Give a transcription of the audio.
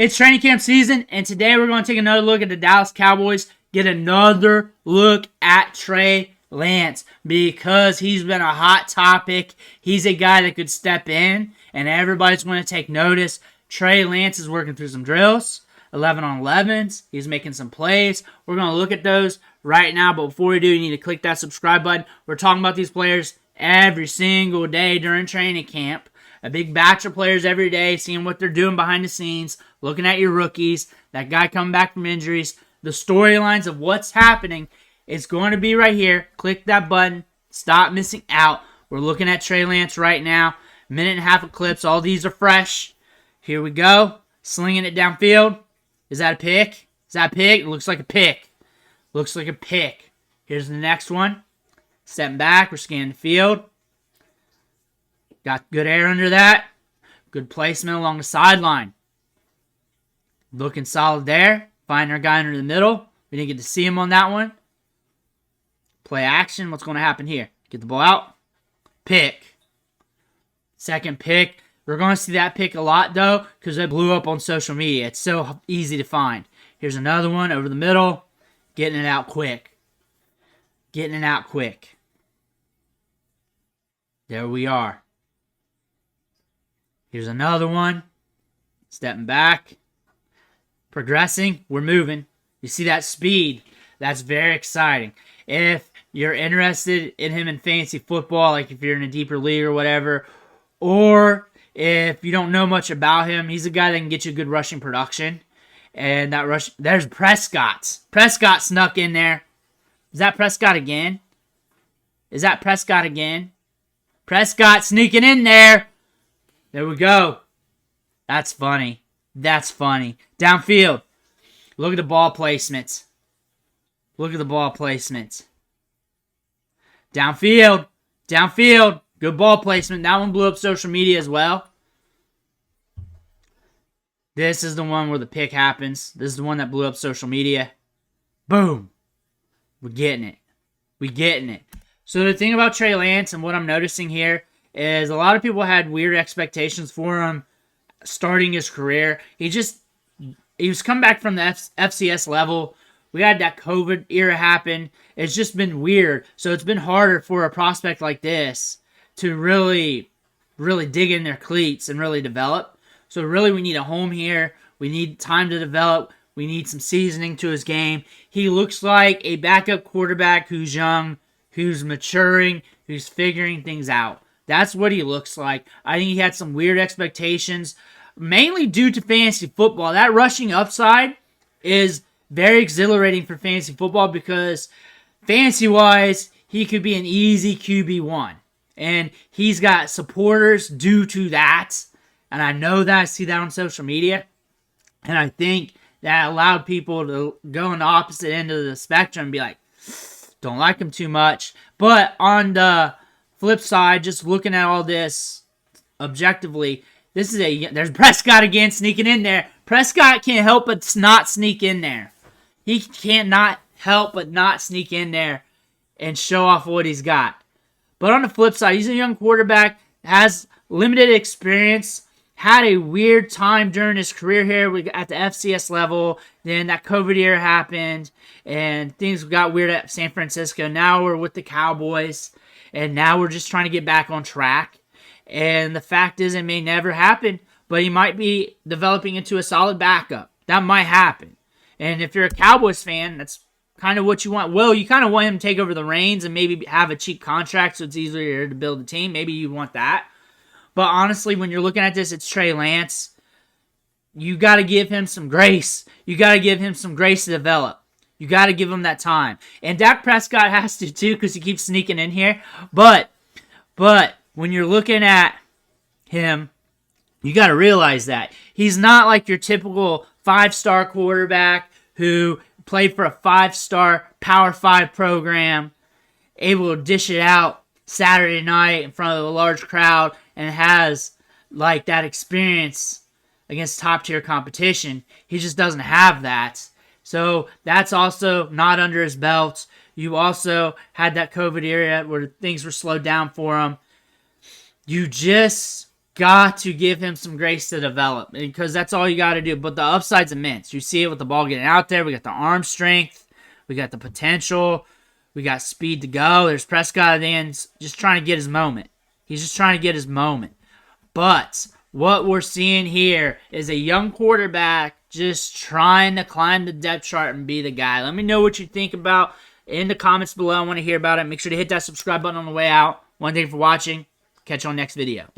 It's training camp season, and today we're going to take another look at the Dallas Cowboys, get another look at Trey Lance, because he's been a hot topic. He's a guy that could step in, and everybody's going to take notice. Trey Lance is working through some drills, 11 on 11s. He's making some plays. We're going to look at those right now, but before we do, you need to click that subscribe button. We're talking about these players every single day during training camp. A big batch of players every day, seeing what they're doing behind the scenes, looking at your rookies, that guy coming back from injuries, the storylines of what's happening. It's going to be right here. Click that button. Stop missing out. We're looking at Trey Lance right now. Minute and a half of clips. All these are fresh. Here we go. Slinging it downfield. Is that a pick? Is that a pick? It looks like a pick. Looks like a pick. Here's the next one. Stepping back. We're scanning the field. Got good air under that. Good placement along the sideline. Looking solid there. Find our guy under the middle. We didn't get to see him on that one. Play action. What's going to happen here? Get the ball out. Pick. Second pick. We're going to see that pick a lot, though, because it blew up on social media. It's so easy to find. Here's another one over the middle. Getting it out quick. Getting it out quick. There we are. Here's another one. Stepping back. Progressing. We're moving. You see that speed? That's very exciting. If you're interested in him in fantasy football, like if you're in a deeper league or whatever, or if you don't know much about him, he's a guy that can get you good rushing production. And that rush, there's Prescott. Prescott snuck in there. Is that Prescott again? Is that Prescott again? Prescott sneaking in there. There we go. That's funny. That's funny. Downfield. Look at the ball placements. Look at the ball placements. Downfield. Downfield. Good ball placement. That one blew up social media as well. This is the one where the pick happens. This is the one that blew up social media. Boom. We're getting it. We're getting it. So the thing about Trey Lance and what I'm noticing here is a lot of people had weird expectations for him starting his career. He was coming back from the FCS level. We had that COVID era happen. It's just been weird. So it's been harder for a prospect like this to really dig in their cleats and really develop. So really we need a home here. We need time to develop. We need some seasoning to his game. He looks like a backup quarterback who's young, who's maturing, who's figuring things out. That's what he looks like. I think he had some weird expectations, mainly due to fantasy football. That rushing upside is very exhilarating for fantasy football because fantasy-wise, he could be an easy QB1. And he's got supporters due to that. And I know that. I see that on social media. And I think that allowed people to go on the opposite end of the spectrum and be like, don't like him too much. But on the flip side, just looking at all this objectively, there's Prescott again sneaking in there. Prescott can't help but not sneak in there. He cannot help but not sneak in there and show off what he's got. But on the flip side, he's a young quarterback, has limited experience, had a weird time during his career here at the FCS level. Then that COVID year happened, and things got weird at San Francisco. Now we're with the Cowboys, and now we're just trying to get back on track. And the fact is, it may never happen, but he might be developing into a solid backup. That might happen. And if you're a Cowboys fan, that's kind of what you want. Well, you kind of want him to take over the reins and maybe have a cheap contract so it's easier to build a team. Maybe you want that. But honestly, when you're looking at this, it's Trey Lance. You got to give him some grace. You got to give him some grace to develop. You got to give him that time. And Dak Prescott has to too because he keeps sneaking in here. But when you're looking at him, you got to realize that he's not like your typical 5-star quarterback who played for a 5-star Power 5 program, able to dish it out Saturday night in front of a large crowd and has like that experience against top-tier competition. He just doesn't have that. So that's also not under his belt. You also had that COVID era where things were slowed down for him. You just got to give him some grace to develop because that's all you got to do. But the upside's immense. You see it with the ball getting out there. We got the arm strength. We got the potential. We got speed to go. There's Prescott at the end just trying to get his moment. He's just trying to get his moment. But what we're seeing here is a young quarterback just trying to climb the depth chart and be the guy. Let me know what you think about in the comments below. I want to hear about it. Make sure to hit that subscribe button on the way out. One thing for watching. Catch you on the next video.